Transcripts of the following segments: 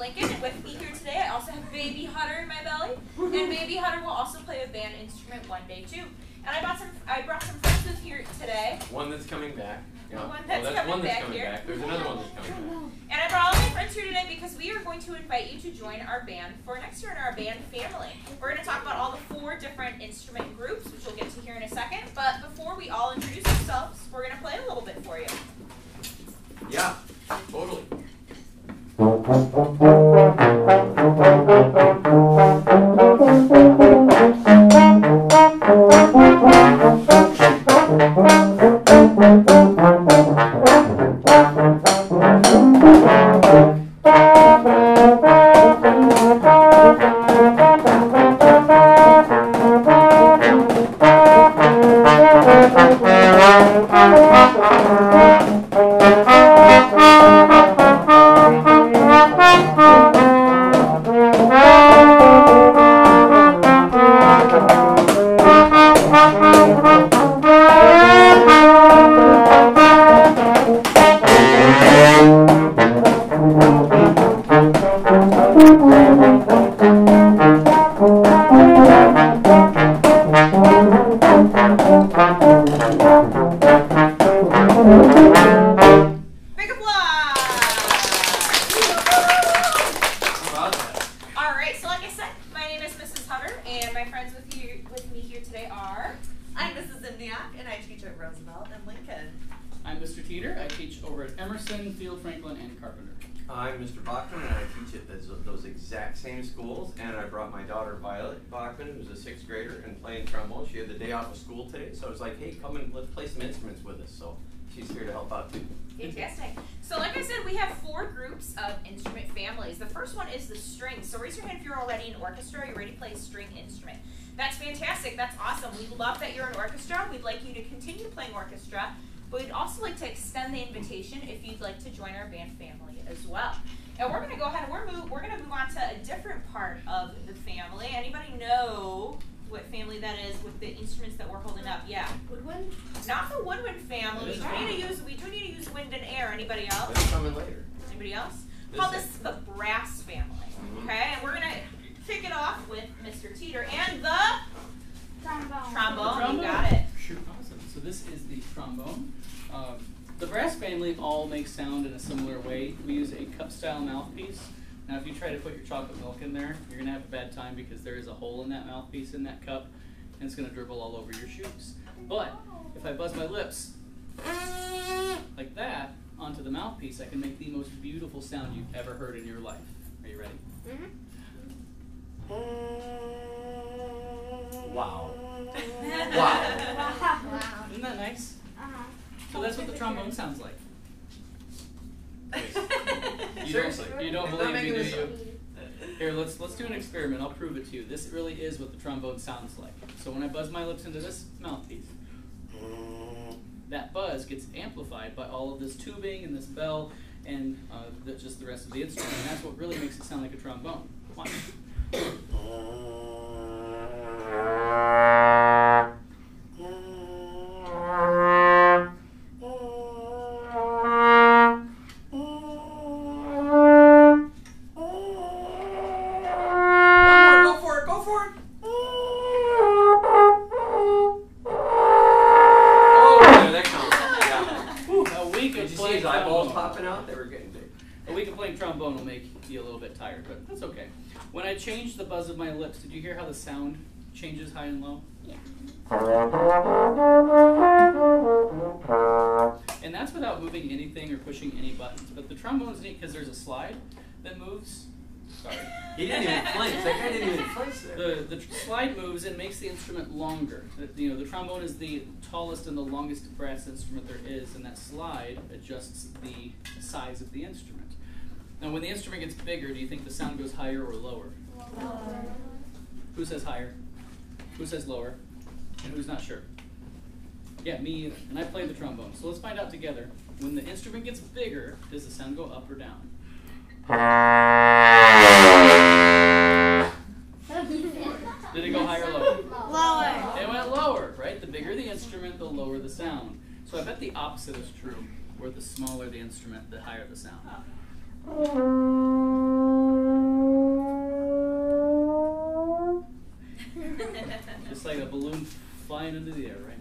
Lincoln, and with me here today I also have Baby Hutter in my belly, and Baby Hutter will also play a band instrument one day too. And I brought some friends with here today. One that's coming back. Yeah. One that's coming back. There's another one that's coming back. And I brought all my friends here today because we are going to invite you to join our band for next year in our band family. We're going to talk about all the 4 different instrument groups, which we'll get to here in a second. But before we all introduce ourselves, we're going to play a little bit for you. Yeah, totally. Same schools, and I brought my daughter Violet Bachman, who's a 6th grader and playing trombone. She had the day off of school today, so I was like, hey, come and let's play some instruments with us. So she's here to help out too. Fantastic. So like I said, we have 4 groups of instrument families. The first one is the strings. So raise your hand if you're already in orchestra, you're ready to play a string instrument. That's fantastic, that's awesome. We love that you're in orchestra. We'd like you to continue playing orchestra, but we'd also like to extend the invitation if you'd like to join our band family as well. And we're going to go ahead and we're going to move on to a different part of the family. Anybody know what family that is with the instruments that we're holding up? Yeah. Woodwind? Not the woodwind family. We do need to use wind and air. Anybody else? That's coming later. Anybody else? Call this the brass family. Okay, and we're going to kick it off with Mr. Teeter and the trombone. You got it. Awesome. So this is the trombone. The brass family all make sound in a similar way. We use a cup-style mouthpiece. Now, if you try to put your chocolate milk in there, you're going to have a bad time because there is a hole in that mouthpiece in that cup, and it's going to dribble all over your shoes. But if I buzz my lips like that onto the mouthpiece, I can make the most beautiful sound you've ever heard in your life. Are you ready? Wow. Wow. Isn't that nice? So that's what the trombone sounds like. You don't believe me, do you? Here, let's do an experiment. I'll prove it to you. This really is what the trombone sounds like. So when I buzz my lips into this mouthpiece, that buzz gets amplified by all of this tubing and this bell and just the rest of the instrument. And that's what really makes it sound like a trombone. Watch. Trombone will make you a little bit tired, but that's okay. When I change the buzz of my lips, did you hear how the sound changes high and low? Yeah. And that's without moving anything or pushing any buttons. But the trombone's neat because there's a slide that moves. Sorry. He didn't even flinch. That guy didn't even flinch there. The slide moves and makes the instrument longer. The trombone is the tallest and the longest brass instrument there is, and that slide adjusts the size of the instrument. Now, when the instrument gets bigger, do you think the sound goes higher or lower? Lower. Who says higher? Who says lower? And who's not sure? Yeah, me either. And I play the trombone. So let's find out together. When the instrument gets bigger, does the sound go up or down? Did it go higher or lower? Lower. It went lower, right? The bigger the instrument, the lower the sound. So I bet the opposite is true, where the smaller the instrument, the higher the sound. just like a balloon flying into the air, right?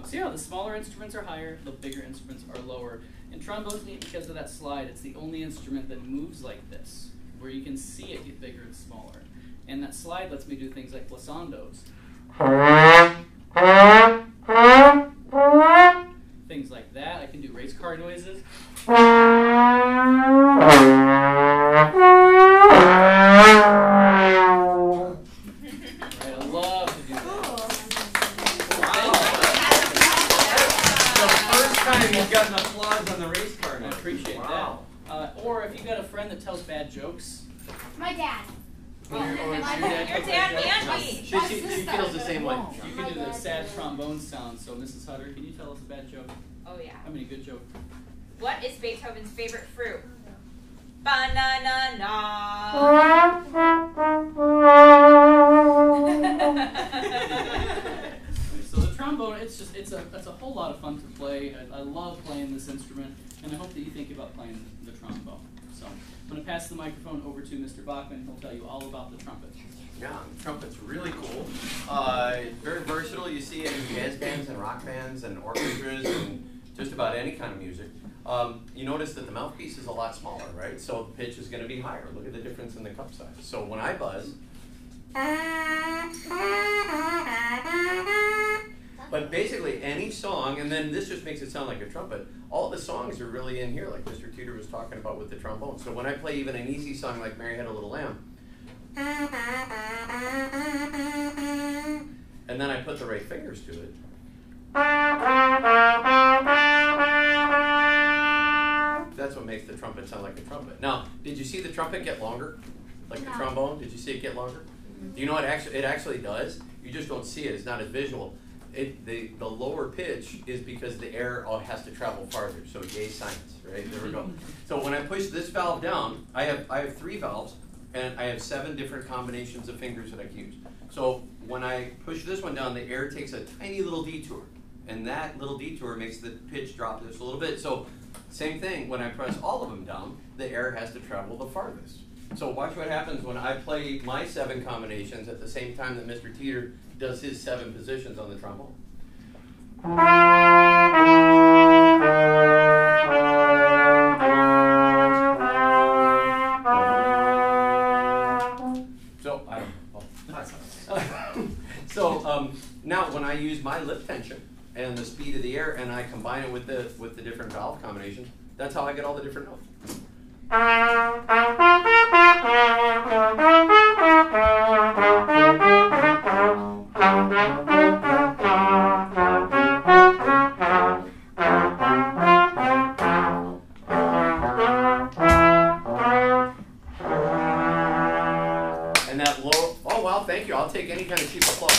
So yeah, the smaller instruments are higher, the bigger instruments are lower. And trombone's neat because of that slide. It's the only instrument that moves like this, where you can see it get bigger and smaller. And that slide lets me do things like glissandos. Things like that. I can do race car noises. You've got an applause on the race car now. I appreciate that. Or if you got a friend that tells bad jokes. My dad. Your dad Your tells dad bad jokes? and me. She feels the same way. You can do the sad trombone sound. So Mrs. Hutter, can you tell us a bad joke? Oh yeah. I mean a good joke. What is Beethoven's favorite fruit? Banana. So the trombone, it's a whole lot of fun to play. I love playing this instrument, and I hope that you think about playing the trombone. So I'm going to pass the microphone over to Mr. Bachman. He'll tell you all about the trumpet. Yeah, the trumpet's really cool. Very versatile. You see it in jazz bands and rock bands and orchestras and just about any kind of music. You notice that the mouthpiece is a lot smaller, right? So the pitch is going to be higher. Look at the difference in the cup size. So when I buzz, but basically any song, and then this just makes it sound like a trumpet, all the songs are really in here, like Mr. Teeter was talking about with the trombone. So when I play even an easy song like Mary Had a Little Lamb, and then I put the right fingers to it, that's what makes the trumpet sound like a trumpet. Now, did you see the trumpet get longer? Like the trombone? Did you see it get longer? Do you know it actually does? You just don't see it. It's not as visual. The lower pitch is because the air has to travel farther. So yay science, right? There we go. So when I push this valve down, I have 3 valves, and I have 7 different combinations of fingers that I can use. So when I push this one down, the air takes a tiny little detour, and that little detour makes the pitch drop just a little bit. So same thing, when I press all of them down, the air has to travel the farthest. So watch what happens when I play my 7 combinations at the same time that Mr. Teeter does his 7 positions on the trombone. So now when I use my lip tension and the speed of the air and I combine it with the different valve combinations, that's how I get all the different notes. And that low, oh wow, thank you. I'll take any kind of cheap applause.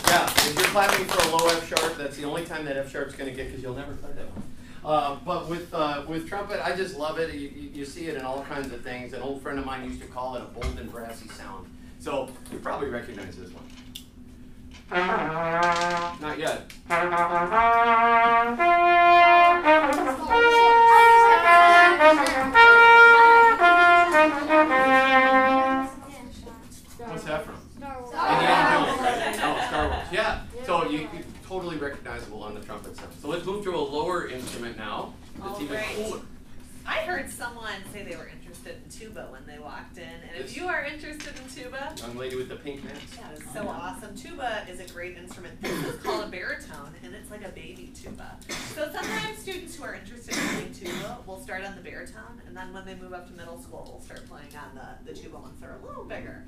Yeah, if you're clapping for a low F sharp, that's the only time that F sharp's going to get, because you'll never play that one. But with trumpet, I just love it. You see it in all kinds of things. An old friend of mine used to call it a bold and brassy sound. So you probably recognize this one. Not yet. What's that from? Star Wars. Indiana Jones, right? Oh, Star Wars. Yeah. So you totally recognizable on the trumpet sound. So let's move to a lower instrument now. That's even cooler. I heard someone say they were interested in tuba when they walked in, and if you are interested in tuba, Young lady with the pink mask. yeah, it's so awesome. Tuba is a great instrument. This is called a baritone, and it's like a baby tuba. So sometimes students who are interested in playing tuba will start on the baritone, and then when they move up to middle school, we'll start playing on the tuba once they're a little bigger.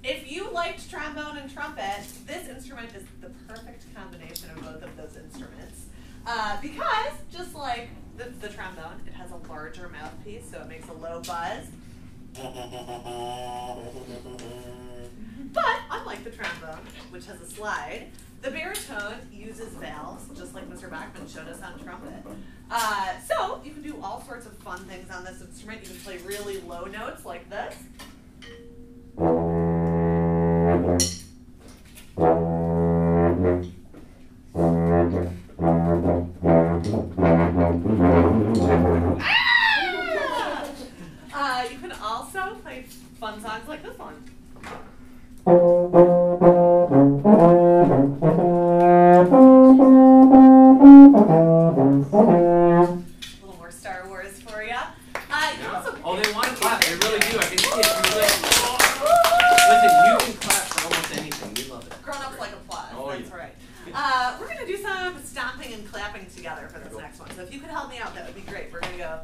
If you liked trombone and trumpet, this instrument is the perfect combination of both of those instruments. Because, just like the trombone, it has a larger mouthpiece, so it makes a low buzz. But, unlike the trombone, which has a slide, the baritone uses valves, just like Mr. Bachman showed us on trumpet. So, you can do all sorts of fun things on this instrument. You can play really low notes like this. You can also play fun songs like this one. clapping together for this next one. So if you could help me out, that would be great. We're gonna go.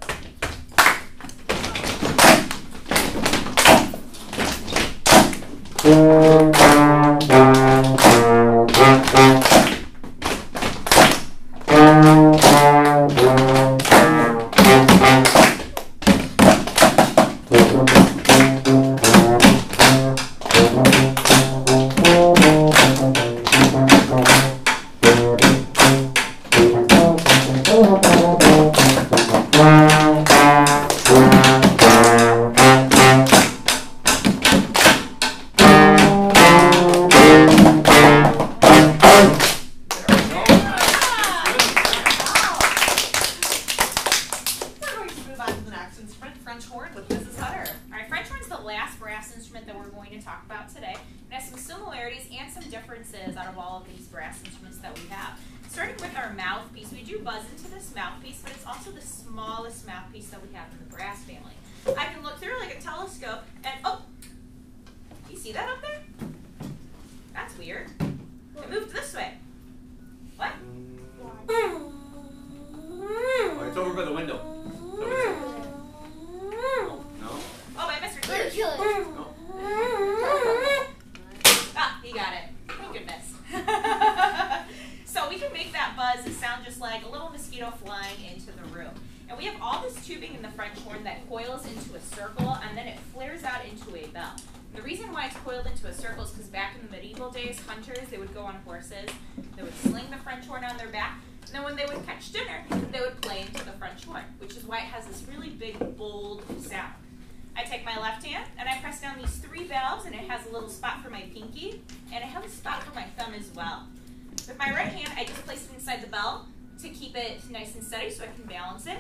Nice and steady so I can balance it.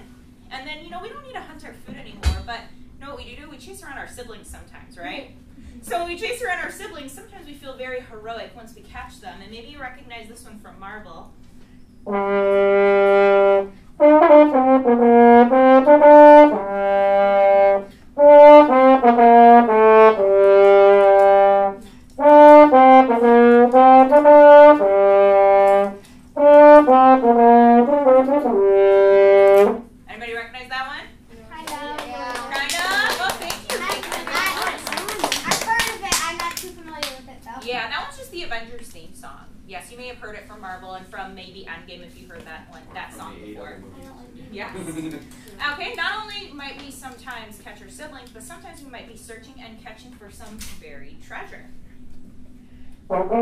And then, you know, we don't need to hunt our food anymore, but you know what we do? We chase around our siblings sometimes, right? So when we chase around our siblings, sometimes we feel very heroic once we catch them. And maybe you recognize this one from Marvel. Anybody recognize that one? Kind of. Yeah. Kind of? Oh, thank you. I've heard of it. I'm not too familiar with it, though. Yeah, that one's just the Avengers theme song. Yes, you may have heard it from Marvel and from maybe Endgame if you heard that song before. Yes. Okay, not only might we sometimes catch our siblings, but sometimes we might be searching and catching for some buried treasure. Everybody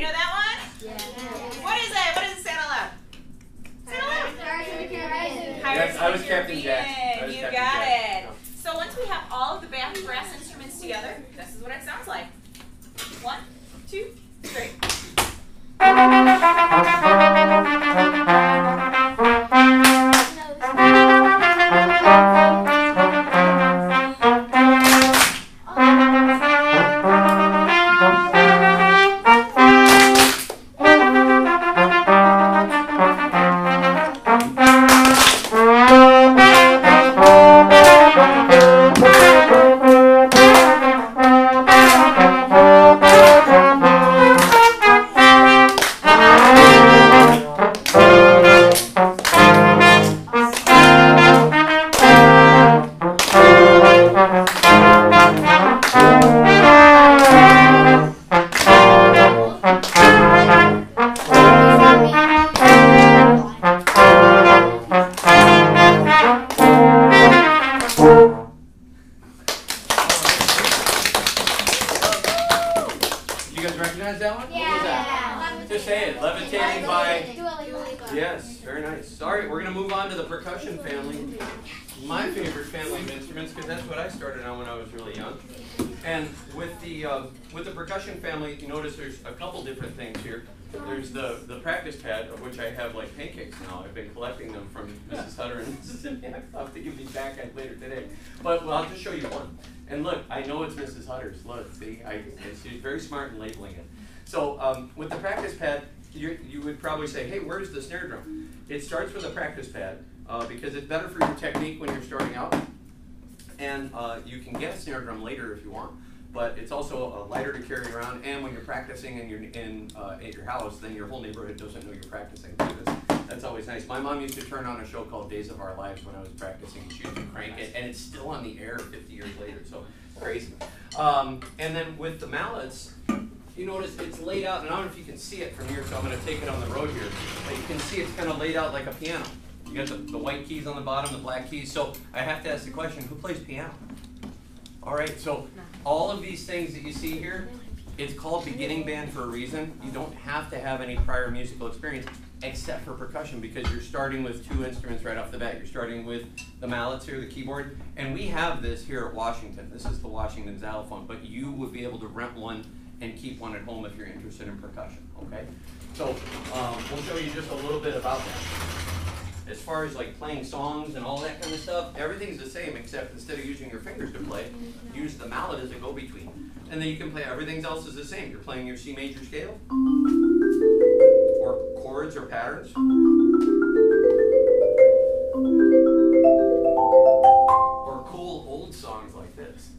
know that one? Yeah. What is it? What does it say out loud? Say it out loud. Yes, I was Captain Jack. You got it. So once we have all of the brass instruments together, this is what it sounds like. 1, 2, 3. Yes, very nice. All right, we're going to move on to the percussion family. my favorite family of instruments because that's what I started on when I was really young. And with the percussion family, you notice there's a couple different things here. There's the practice pad, of which I have like pancakes now. I've been collecting them from Mrs. Hutter and Mrs. Simiak. I'll have to give these back later today. But well, I'll just show you one. And look, I know it's Mrs. Hutter's. Look, see, she's very smart in labeling it. So with the practice pad, you would probably say, hey, where's the snare drum? It starts with a practice pad because it's better for your technique when you're starting out. And you can get a snare drum later if you want. But it's also lighter to carry around, and when you're practicing and you're at your house, then your whole neighborhood doesn't know you're practicing. That's always nice. My mom used to turn on a show called Days of Our Lives when I was practicing. She used to crank it, and it's still on the air 50 years later, so crazy. And then with the mallets, you notice it's laid out, and I don't know if you can see it from here, so I'm going to take it on the road here. But you can see it's kind of laid out like a piano. You got the white keys on the bottom, the black keys. So I have to ask the question, who plays piano? All right, so all of these things that you see here, it's called beginning band for a reason. You don't have to have any prior musical experience except for percussion because you're starting with 2 instruments right off the bat. You're starting with the mallets here, the keyboard, and we have this here at Washington. This is the Washington xylophone, but you would be able to rent one and keep one at home if you're interested in percussion, okay? So we'll show you just a little bit about that. As far as like playing songs and all that kind of stuff, everything's the same except instead of using your fingers to play, use the mallet as a go-between. And then you can play, everything else is the same. You're playing your C major scale, or chords or patterns, or cool old songs like this.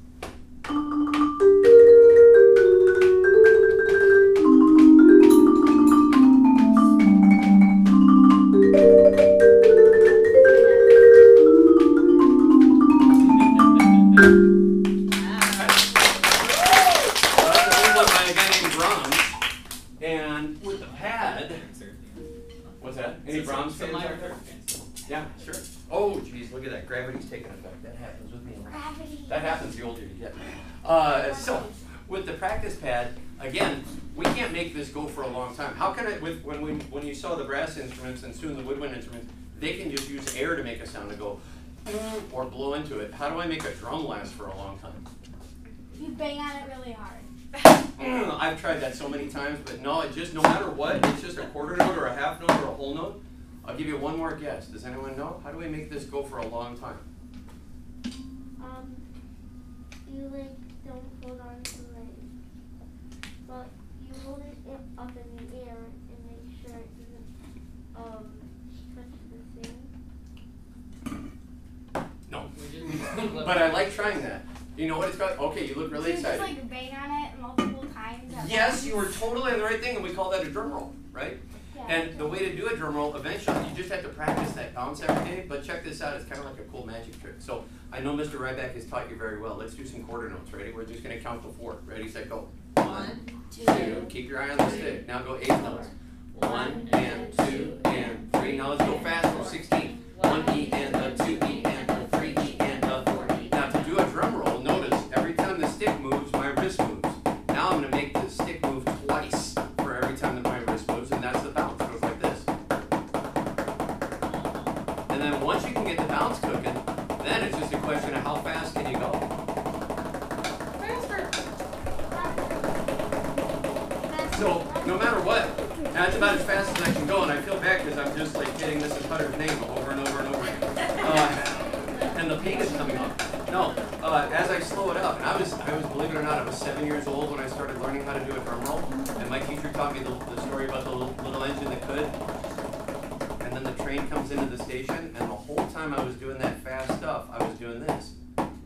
Yeah, sure. Oh, geez, look at that. Gravity's taking effect. That happens with me. Gravity. That happens the older you get. So, with the practice pad, again, we can't make this go for a long time. How can it, when you saw the brass instruments and soon the woodwind instruments, they can just use air to make a sound to go, or blow into it. How do I make a drum last for a long time? You bang on it really hard. I've tried that so many times, but no, it just, no matter what, it's just a quarter note or a half note or a whole note. I'll give you one more guess. Does anyone know? How do we make this go for a long time? You like don't hold on to it, but you hold it up in the air and make sure it doesn't touch the thing. No. But I like trying that. You know what it's called? Okay, you look really excited. You just like bang on it multiple times. Yes, you were totally on the right thing, and we call that a drum roll, right? And the way to do a drum roll, eventually, you just have to practice that bounce every day. But check this out, it's kind of like a cool magic trick. So I know Mr. Ryback has taught you very well. Let's do some quarter notes. Ready? We're just going to count to 4. Ready, set, go. 1, 2. Keep your eye on the stick. Now go 8 notes. 1 and 2 and 3. Now let's go fast for 16. 1 E and a 2 E and a 3 E and a 4 E. Now to do a drum roll, notice every time the stick moves, my wrist moves. Now I'm going to make the stick move twice for every time that my wrist moves, and that's the bounce. And then once you can get the bounce cooking, then it's just a question of how fast can you go. So no matter what, that's about as fast as I can go, and I feel bad because I'm just like getting Mrs. Hutter's name over and over and over again. And the paint is coming off. No, as I slow it up, and I was, believe it or not, I was 7 years old when I started learning how to do a drum roll, and my teacher taught me the story about the little engine that could. And then the train comes into the station, and the whole time I was doing that fast stuff, I was doing this.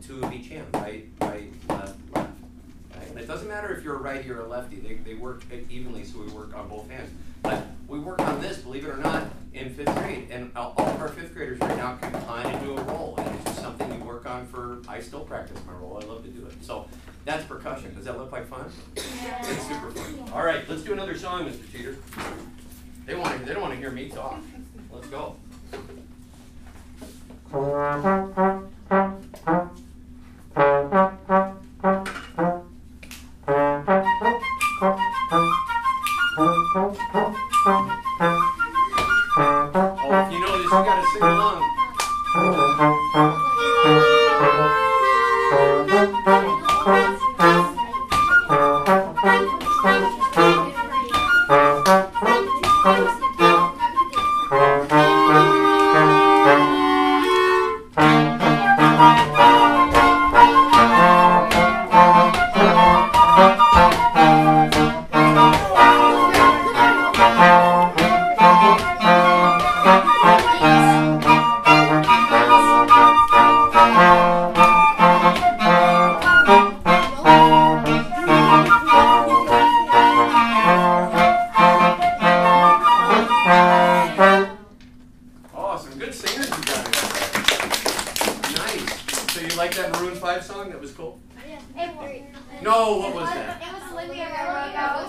2 of each hand, right, left, left. Right? And it doesn't matter if you're a righty or a lefty. They work evenly, so we work on both hands. But we work on this, believe it or not, in 5th grade. And all of our 5th graders right now can kind of do a roll. And it's just something you work on for, I still practice my roll. I love to do it. So that's percussion. Does that look like fun? Yeah. It's super fun. All right, let's do another song, Mr. Cheater. They don't want to hear me talk. Let's go. Oh, if you know this, you gotta sing along.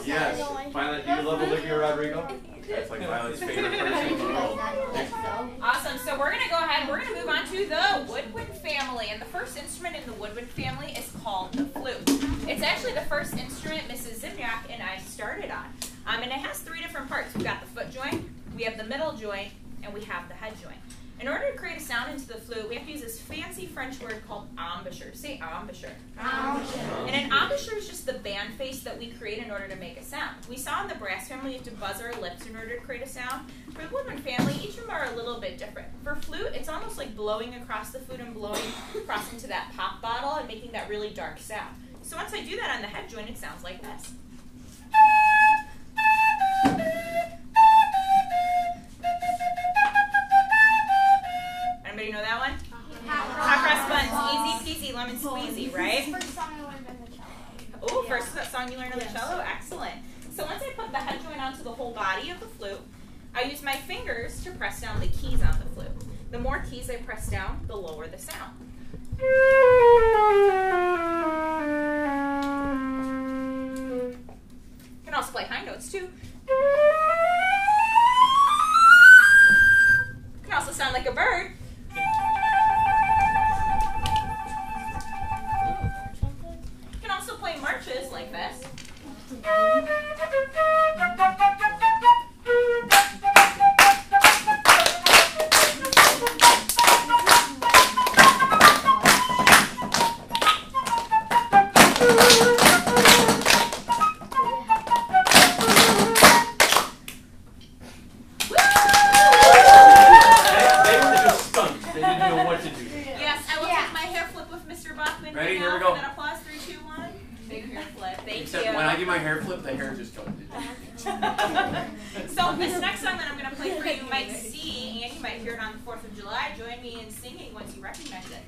Yes. Violet, do you love Olivia Rodrigo? That's like Violet's favorite person in the world. Awesome. So we're gonna go ahead. We're gonna move on to the woodwind family, and the first instrument in the woodwind family is called the flute. It's actually the first instrument Mrs. Zimyak and I started on, and it has 3 different parts. We got the foot joint, we have the middle joint, and we have the head joint. In order to create a sound into the flute, we have to use this fancy French word called embouchure. Say embouchure. And an embouchure is just the band face that we create in order to make a sound. We saw in the brass family you have to buzz our lips in order to create a sound. For the woodwind family, each of them are a little bit different. For flute, it's almost like blowing across the flute and blowing across into that pop bottle and making that really dark sound. So once I do that on the head joint, it sounds like this. Anybody know that one? Hot cross buns, easy peasy, lemon squeezy, right? First song I learned on the cello. Oh, first song you learned on the cello? Excellent. So once I put the head joint onto the whole body of the flute, I use my fingers to press down the keys on the flute. The more keys I press down, the lower the sound. You can also play high notes too. You can also sound like a bird. You can also play marches like this. Ready? Here we go. And then applause, 3, 2, 1. Big hair flip. Thank Except you. when I do my hair flip, the hair just goes. So this next song that I'm going to play for you, you might see, and you might hear it on the 4th of July. Join me in singing once you recognize it.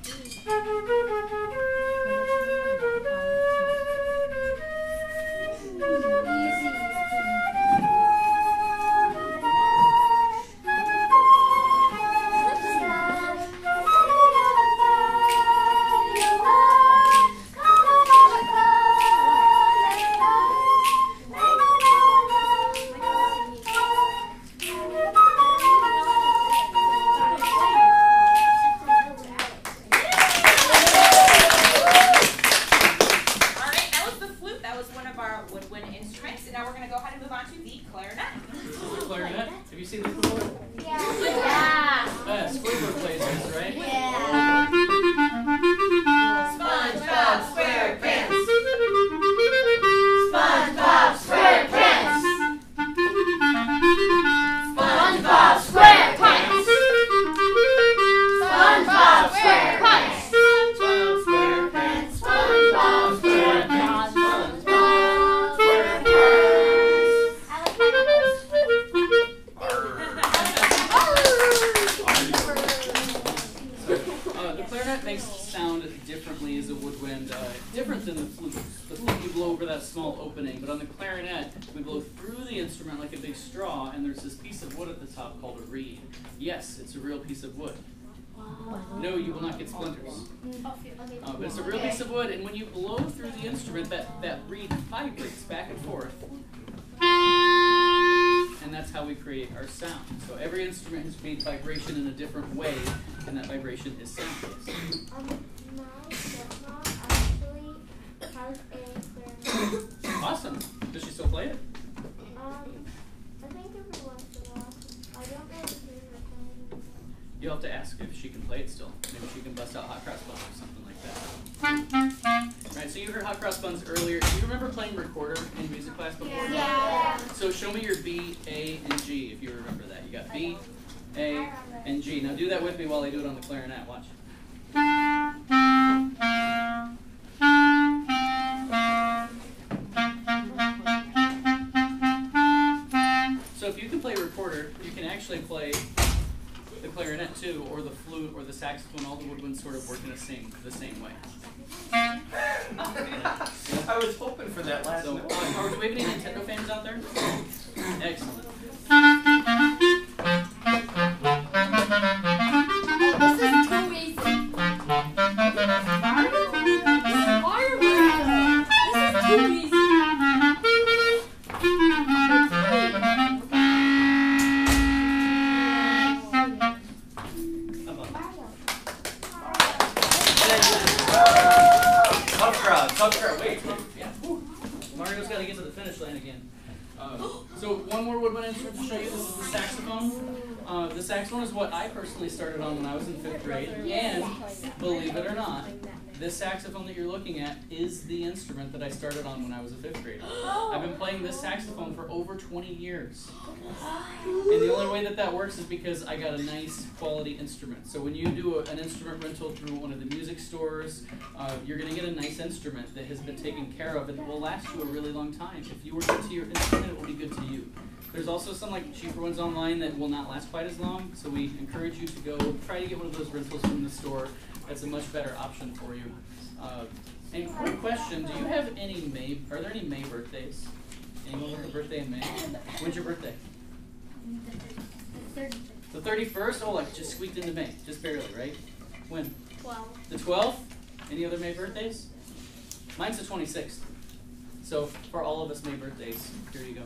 Called a reed. Yes, it's a real piece of wood. No, you will not get splinters. But it's a real piece of wood, and when you blow through the instrument, that reed vibrates back and forth. And that's how we create our sound. So every instrument has made vibration in a different way, and that vibration is sound. My stepmom actually has a clarinet. Awesome. Does she still play it? I think every once in a while. I don't know if she's recording. You'll have to ask if she can play it still. Maybe she can bust out hot cross buns or something like that. Right, so you heard hot cross buns earlier. Do you remember playing recorder in music class before? Yeah. So show me your B, A, and G if you remember that. You got B, A, and G. Now do that with me while I do it on the clarinet. Watch. So if you can play recorder, you can actually play the clarinet too, or the flute, or the saxophone. All the woodwinds sort of work in the same way. I was hoping for that last note. So, do we have any Nintendo fans out there? Excellent. This is too easy. This is too easy. got to get to the finish line again. So one more woodwind instrument to show you. This is the saxophone. The saxophone is what I personally started on when I was in 5th grade. And believe it or not, this saxophone that you're looking at is the instrument that I started on when I was a 5th grader. I've been playing this saxophone for over 20 years. And the only way that that works is because I got a nice quality instrument. So when you do an instrument rental through one of the music stores, you're going to get a nice instrument that has been taken care of and will last you a really long time. If you were good to your instrument, it will be good to you. There's also some like cheaper ones online that will not last quite as long, so we encourage you to go try to get one of those rentals from the store. That's a much better option for you. And quick question, do you have any May, are there any May birthdays? Anyone with a birthday in May? When's your birthday? The 31st? Oh, like just squeaked into May, just barely, right? When? 12. The 12th? Any other May birthdays? Mine's the 26th. So for all of us May birthdays, here you go.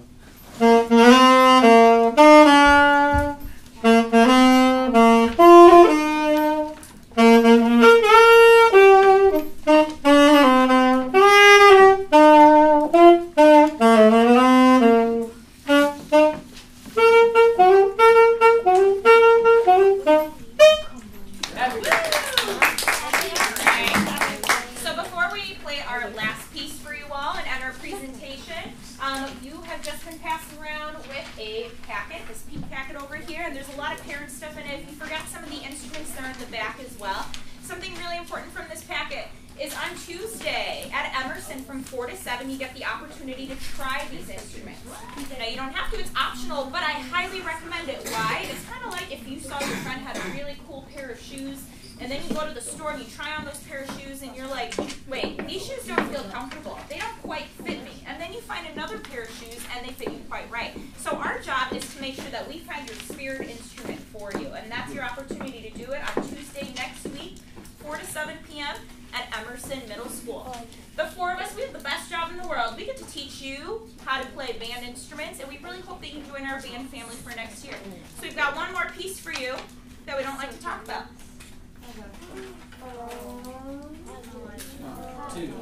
So before we play our last piece for you all and end our presentation, you have just been passed around with a packet, this pink packet over here, and there's a lot of parent stuff in it. If you forgot some of the instruments, they're in the back as well. Something really important from this packet is on Tuesday at Emerson from 4 to 7, you get the opportunity to try these instruments. Now you don't have to, it's optional, but I highly recommend it. Why? It's kind of like if you saw your friend had a really cool pair of shoes, and then you go to the store and you try on those pair of shoes and you're like, wait, these shoes don't feel comfortable. They don't quite fit me. And then you find another pair of shoes and they fit you quite right. So our job is to make sure that we find your spirit instrument for you. And that's your opportunity to do it on Tuesday next week, 4 to 7 p.m. at Emerson Middle School. The 4 of us, we have the best job in the world. We get to teach you how to play band instruments, and we really hope that you join our band family for next year. So we've got one more piece for you that we don't like to talk about. 2.